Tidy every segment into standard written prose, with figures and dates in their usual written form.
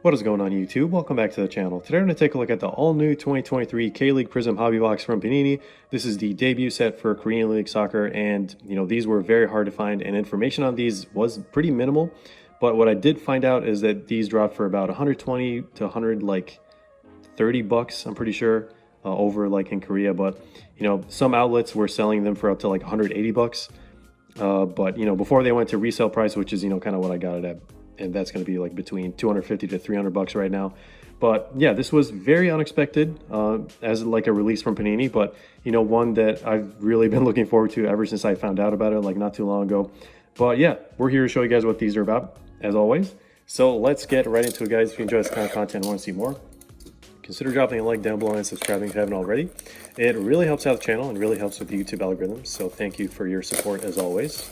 What is going on YouTube? Welcome back to the channel. Today I'm going to take a look at the all-new 2023 K League Prizm Hobby Box from Panini. This is the debut set for Korean League Soccer, and these were very hard to find, and information on these was pretty minimal. But what I did find out is that these dropped for about 120 to 130 bucks, I'm pretty sure, over in Korea. But some outlets were selling them for up to 180 bucks. But before they went to resale price, which is kind of what I got it at. And that's going to be between 250 to 300 bucks right now. But yeah, this was very unexpected as a release from Panini, but one that I've really been looking forward to ever since I found out about it not too long ago. But yeah, we're here to show you guys what these are about, as always. So let's get right into it, guys. If you enjoy this kind of content and want to see more, consider dropping a like down below and subscribing if you haven't already. It really helps out the channel and really helps with the YouTube algorithm. So thank you for your support as always.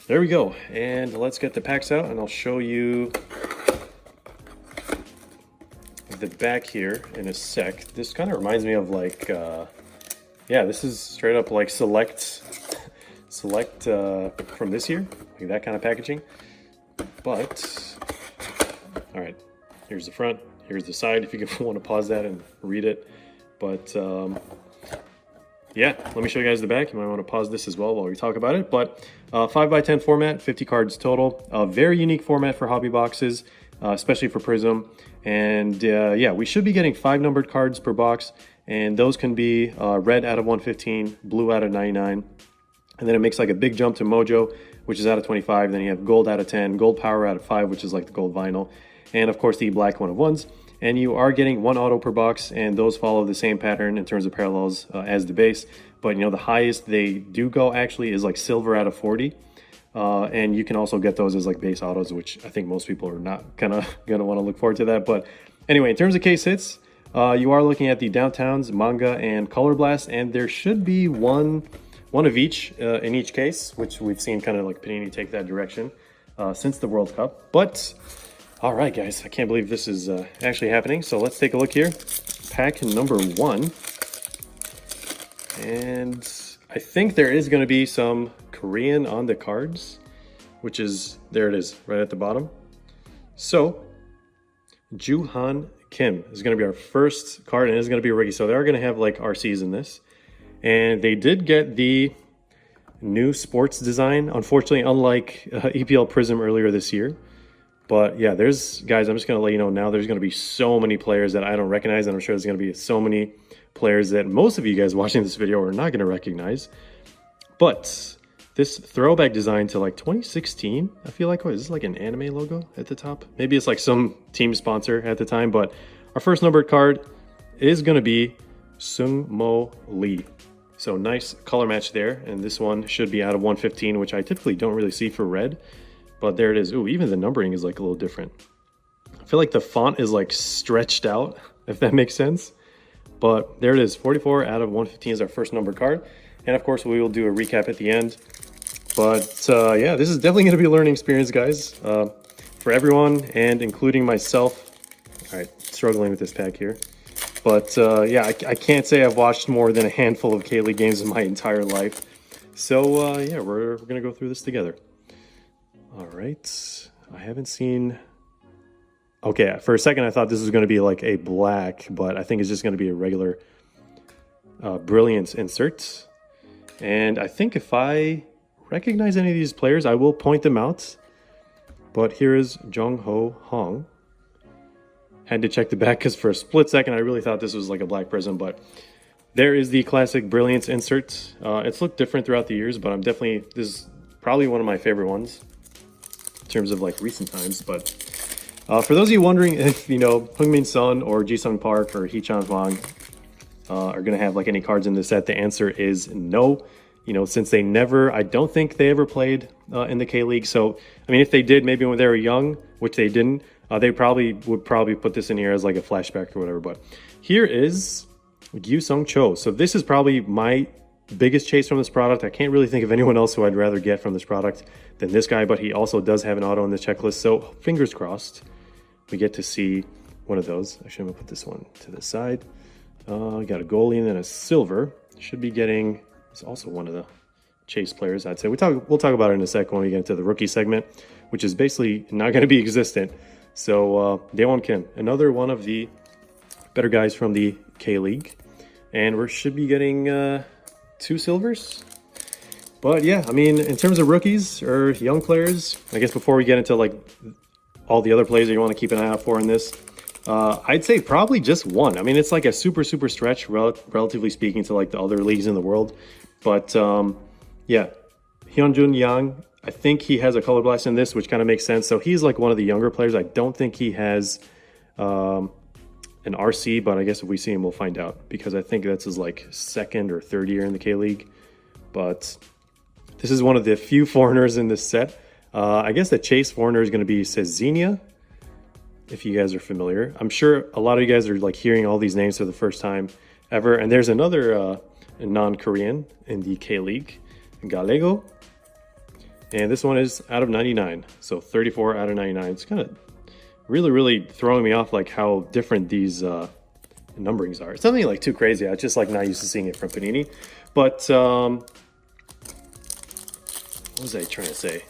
There we go, and let's get the packs out and I'll show you the back here in a sec. This kind of reminds me of yeah, this is straight up Select from this year, that kind of packaging. But, all right, here's the front, here's the side, if you want to pause that and read it. But yeah, let me show you guys the back. You might want to pause this as well while we talk about it. But 5x10 format, 50 cards total. A very unique format for hobby boxes, especially for Prizm. And yeah, we should be getting 5 numbered cards per box. And those can be red out of 115, blue out of 99. And then it makes a big jump to Mojo, which is out of 25. Then you have gold out of 10, gold power out of 5, which is the gold vinyl. And of course the black 1 of 1s. And you are getting 1 auto per box, and those follow the same pattern in terms of parallels as the base. But the highest they do go actually is silver out of 40. And you can also get those as base autos, which I think most people are not gonna want to look forward to that. But anyway, in terms of case hits, you are looking at the Downtowns, Manga, and Color Blast, and there should be one of each in each case, which we've seen kind of Panini take that direction since the World Cup. But all right, guys, I can't believe this is actually happening. So let's take a look here. Pack number 1. And I think there is going to be some Korean on the cards, which is, there it is, right at the bottom. So, Juhan Kim is going to be our first card, and it's going to be a rookie. So they are going to have RCs in this. And they did get the new sports design, unfortunately, unlike EPL Prizm earlier this year. But yeah, guys, I'm just going to let you know now, there's going to be so many players that I don't recognize, and I'm sure there's going to be so many players that most of you guys watching this video are not going to recognize. But this throwback design to 2016, I feel what is this, an anime logo at the top? Maybe it's some team sponsor at the time, but our first numbered card is going to be Sung Mo Lee. So nice color match there, and this one should be out of 115, which I typically don't really see for red. But there it is. Ooh, even the numbering is a little different. I feel the font is stretched out, if that makes sense. But there it is. 44 out of 115 is our first numbered card. And of course, we will do a recap at the end. But yeah, this is definitely going to be a learning experience, guys, for everyone, and including myself. All right, struggling with this pack here. But yeah, I can't say I've watched more than a handful of K League games in my entire life. So yeah, we're going to go through this together. All right, I haven't seen... Okay, for a second I thought this was going to be a black, but I think it's just going to be a regular Brilliance insert. And I think if I recognize any of these players, I will point them out. But here is Jung Ho Hong. Had to check the back because for a split second I really thought this was a black Prizm, but there is the classic Brilliance insert. It's looked different throughout the years, but this is probably one of my favorite ones in terms of recent times. But for those of you wondering if Heung-min Son or Ji-sung Park or Hee-chan Hwang are going to have any cards in this set, the answer is no. Since they never, I don't think they ever played in the K League. So I mean, if they did, maybe when they were young, which they didn't, they would probably put this in here as a flashback or whatever. But here is Gue-sung Cho. So this is probably my biggest chase from this product. I can't really think of anyone else who I'd rather get from this product than this guy, but he also does have an auto in the checklist, so fingers crossed we get to see one of those. Actually, I'm gonna put this one to the side. Got a goalie and then a silver. Should be getting, it's also one of the chase players, I'd say. We'll talk about it in a second when we get into the rookie segment, which is basically not going to be existent. So Daewon Kim, another one of the better guys from the K League. And we should be getting 2 silvers. But yeah, I mean, in terms of rookies or young players, I guess before we get into like all the other players that you want to keep an eye out for in this, I'd say probably just one. I mean, it's like a super stretch, relatively speaking, to like the other leagues in the world. But yeah, Hyunjun Yang, I think he has a color blast in this, which kind of makes sense. So he's like one of the younger players. I don't think he has an RC, but I guess if we see him, we'll find out, because I think that's his like 2nd or 3rd year in the K League. But this is one of the few foreigners in this set. I guess the chase foreigner is going to be Cezinia, if you guys are familiar. I'm sure a lot of you guys are like hearing all these names for the first time ever. And there's another non-Korean in the K League, Gallego. And this one is out of 99. So 34 out of 99. It's kind of really throwing me off, like how different these numberings are. It's nothing like too crazy. I just like not used to seeing it from Panini. But what was I trying to say?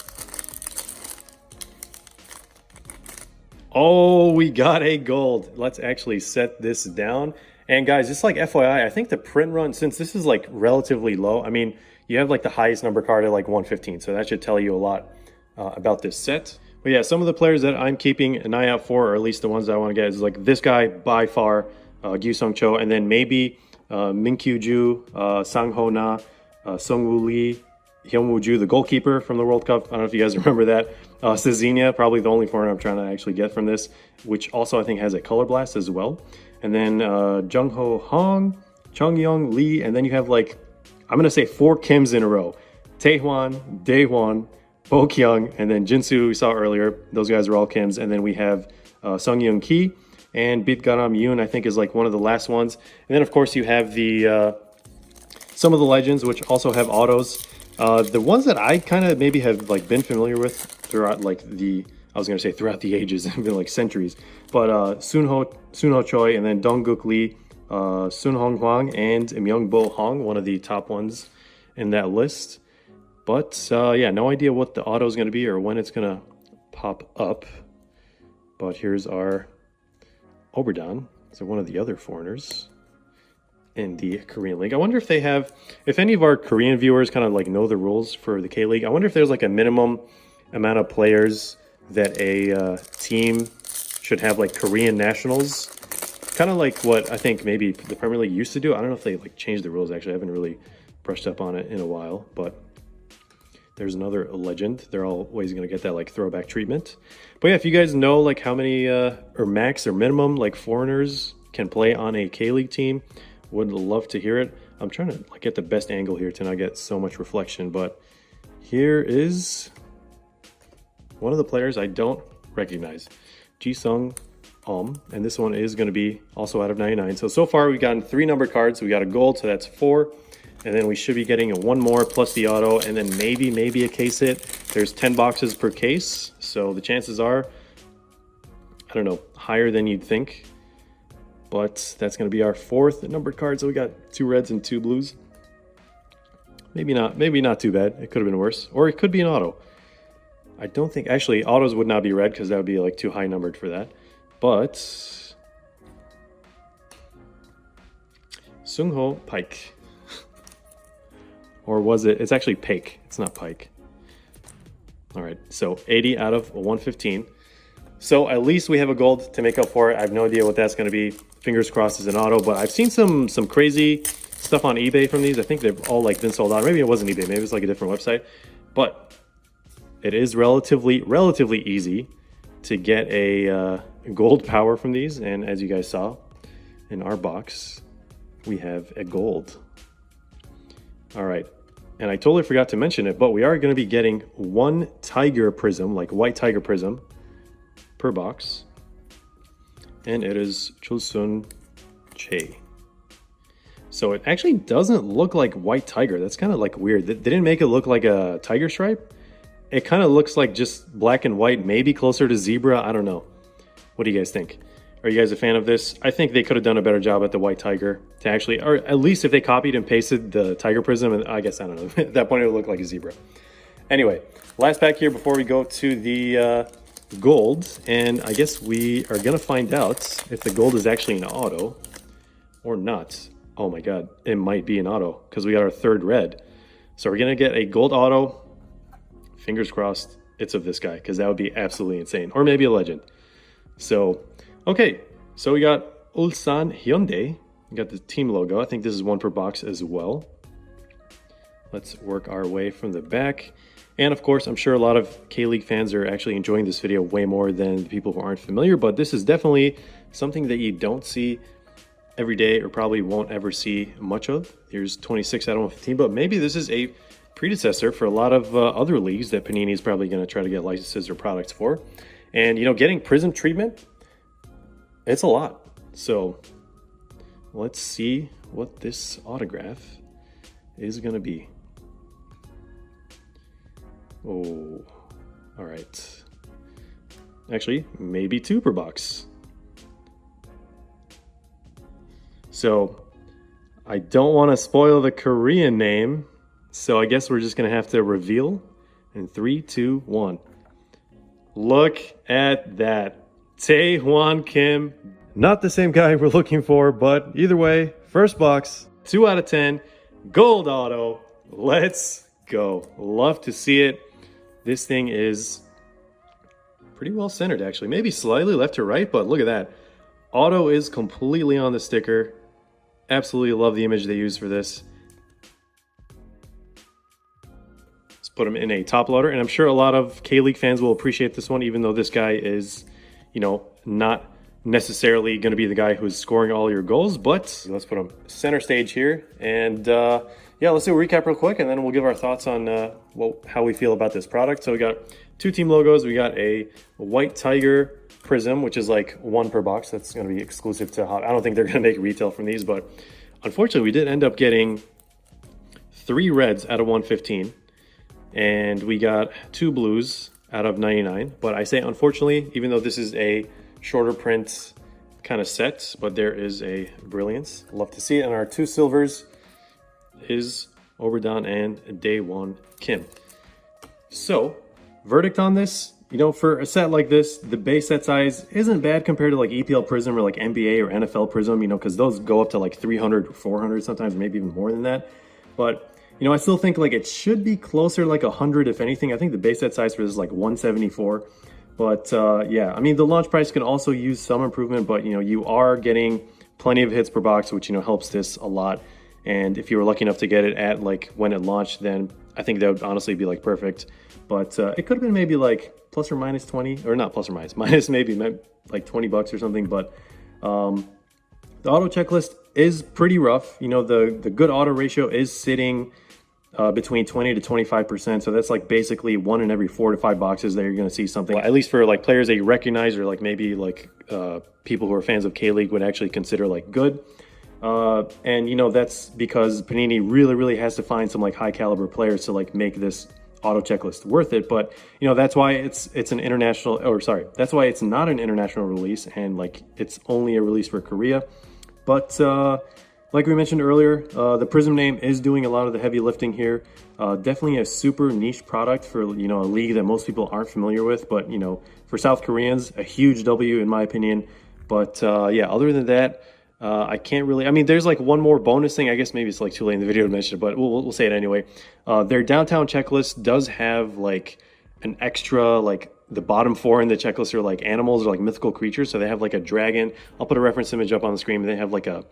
Oh, we got a gold. Let's actually set this down. And guys, just like FYI, I think the print run, since this is like relatively low, I mean, you have like the highest number card at like 115. So that should tell you a lot about this set. But yeah, some of the players that I'm keeping an eye out for, or at least the ones that I want to get, is like this guy by far, Gue-sung Cho, and then maybe Min-kyu Ju, Sang-ho Na, Sung-woo Lee, Hyun-woo Ju, the goalkeeper from the World Cup. I don't know if you guys remember that. Cezinia, probably the only foreigner I'm trying to actually get from this, which also I think has a color blast as well. And then Jung-ho Hong, Chung-young Lee, and then you have like, I'm going to say 4 Kims in a row. Taehwan, Daewon, Bo-kyung, and then Jinsu we saw earlier. Those guys are all Kims. And then we have Sung-young Ki, and Bitgaram Yoon, I think, is like one of the last ones. And then, of course, you have the some of the legends, which also have autos. The ones that I kind of maybe have like been familiar with throughout like throughout the ages, have been like centuries. But Sunho Choi, and then Dongguk Lee, Sun Hong Hwang, and Myung-bo Hong, one of the top ones in that list. But yeah, no idea what the auto is going to be or when it's going to pop up. But here's our Oberdan. So one of the other foreigners in the Korean League. I wonder if they have, if any of our Korean viewers kind of like know the rules for the K League. I wonder if there's like a minimum amount of players that a team should have, like Korean nationals. Kind of like what I think maybe the Premier League used to do. I don't know if they like changed the rules, actually. I haven't really brushed up on it in a while, but there's another legend. They're always going to get that like throwback treatment. But yeah, if you guys know like how many or max or minimum like foreigners can play on a K League team, would love to hear it. I'm trying to like get the best angle here to not get so much reflection, but here is one of the players I don't recognize, Ji-sung and this one is going to be also out of 99. So far we've gotten 3 numbered cards. We got a gold, so that's 4. And then we should be getting a 1 more plus the auto, and then maybe a case hit. There's 10 boxes per case, so the chances are, I don't know, higher than you'd think. But that's going to be our 4th numbered card. So we got 2 reds and 2 blues. Maybe not too bad. It could have been worse, or it could be an auto. I don't think, actually, autos would not be red because that would be like too high numbered for that. But Sung-ho Pike. Or was it? It's actually Pake. It's not Pike. All right, so 80 out of 115. So at least we have a gold to make up for it. I have no idea what that's going to be. Fingers crossed is an auto, but I've seen some crazy stuff on eBay from these. I think they've all like been sold out. Maybe it wasn't eBay. Maybe it was like a different website. But it is relatively easy to get a gold power from these. And as you guys saw in our box, we have a gold. All right. And I totally forgot to mention it, but we are going to be getting 1 tiger prism, like white tiger prism, per box. And it is Chulsun Che. So it actually doesn't look like white tiger. That's kind of like weird. They didn't make it look like a tiger stripe. It kind of looks like just black and white, maybe closer to zebra. I don't know. What do you guys think? Are you guys a fan of this? I think they could have done a better job at the white tiger to actually, or at least if they copied and pasted the tiger prism, and I guess, I don't know, at that point it would look like a zebra. Anyway, last pack here before we go to the gold, and I guess we are gonna find out if the gold is actually an auto or not. Oh my god, it might be an auto because we got our third red. So we're gonna get a gold auto. Fingers crossed it's of this guy, because that would be absolutely insane. Or maybe a legend. So, okay, so we got Ulsan Hyundai. We got the team logo. I think this is one per box as well. Let's work our way from the back. And of course, I'm sure a lot of K League fans are actually enjoying this video way more than the people who aren't familiar, but this is definitely something that you don't see every day, or probably won't ever see much of. Here's 26 out of 115, but maybe this is a predecessor for a lot of other leagues that Panini is probably going to try to get licenses or products for. And, you know, getting Prizm treatment, it's a lot. So let's see what this autograph is going to be. Oh, all right. Actually, maybe 2 per box. So I don't want to spoil the Korean name, so I guess we're just going to have to reveal in 3, 2, 1. Look at that. Tae-Hwan Kim. Not the same guy we're looking for, but either way, first box, 2 out of 10, gold auto. Let's go. Love to see it. This thing is pretty well centered, actually. Maybe slightly left to right, but look at that. Auto is completely on the sticker. Absolutely love the image they use for this. Put him in a top loader, and I'm sure a lot of K League fans will appreciate this one, even though this guy is, you know, not necessarily going to be the guy who's scoring all your goals. But let's put him center stage here, and yeah, let's do a recap real quick, and then we'll give our thoughts on how we feel about this product. So we got 2 team logos. We got a white tiger Prizm, which is like 1 per box. That's going to be exclusive to Hot. I don't think they're going to make retail from these, but unfortunately, we did end up getting 3 reds out of 115. And we got 2 blues out of 99. But I say unfortunately, even though this is a shorter print kind of set, but there is a brilliance. Love to see it. And our 2 silvers is Oberdan and Day One Kim. So, verdict on this, you know, for a set like this, the base set size isn't bad compared to like EPL Prizm or like NBA or NFL Prizm, you know, because those go up to like 300 or 400 sometimes, maybe even more than that. But you know, I still think like it should be closer like 100 if anything. I think the base set size for this is like 174. But yeah, I mean, the launch price can also use some improvement, but you know, you are getting plenty of hits per box, which, you know, helps this a lot. And if you were lucky enough to get it at like when it launched, then I think that would honestly be like perfect. But it could have been maybe like plus or minus 20, or not plus or minus, minus maybe like 20 bucks or something. But the auto checklist is pretty rough. You know, the good auto ratio is sitting between 20 to 25%. So that's like basically 1 in every 4 to 5 boxes that you're going to see something, at least for like players that you recognize, or like maybe like people who are fans of K League would actually consider like good. And you know, that's because Panini really has to find some like high caliber players to like make this auto checklist worth it. But you know, that's why it's an international, or sorry, that's why it's not an international release, and like it's only a release for Korea. But like we mentioned earlier, the Prizm name is doing a lot of the heavy lifting here. Definitely a super niche product for, you know, a league that most people aren't familiar with. But, you know, for South Koreans, a huge W in my opinion. But yeah, other than that, I can't really, I mean, there's like one more bonus thing. I guess maybe it's like too late in the video to mention it, but we'll say it anyway. Their downtown checklist does have like an extra, like the bottom 4 in the checklist are like animals or like mythical creatures. So they have like a dragon. I'll put a reference image up on the screen. They have like a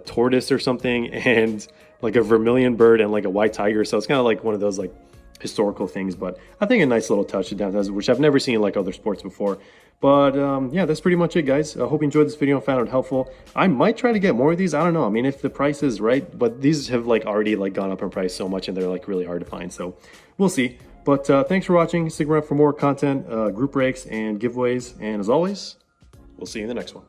tortoise or something, and like a vermilion bird, and like a white tiger. So it's kind of like one of those like historical things, but I think a nice little touch to downtown, which I've never seen in like other sports before. But yeah, that's pretty much it, guys. I hope you enjoyed this video and found it helpful. I might try to get more of these. I don't know. I mean, if the price is right, but these have like already like gone up in price so much, and they're like really hard to find. So we'll see. But thanks for watching. Stick around for more content, group breaks, and giveaways. And as always, we'll see you in the next one.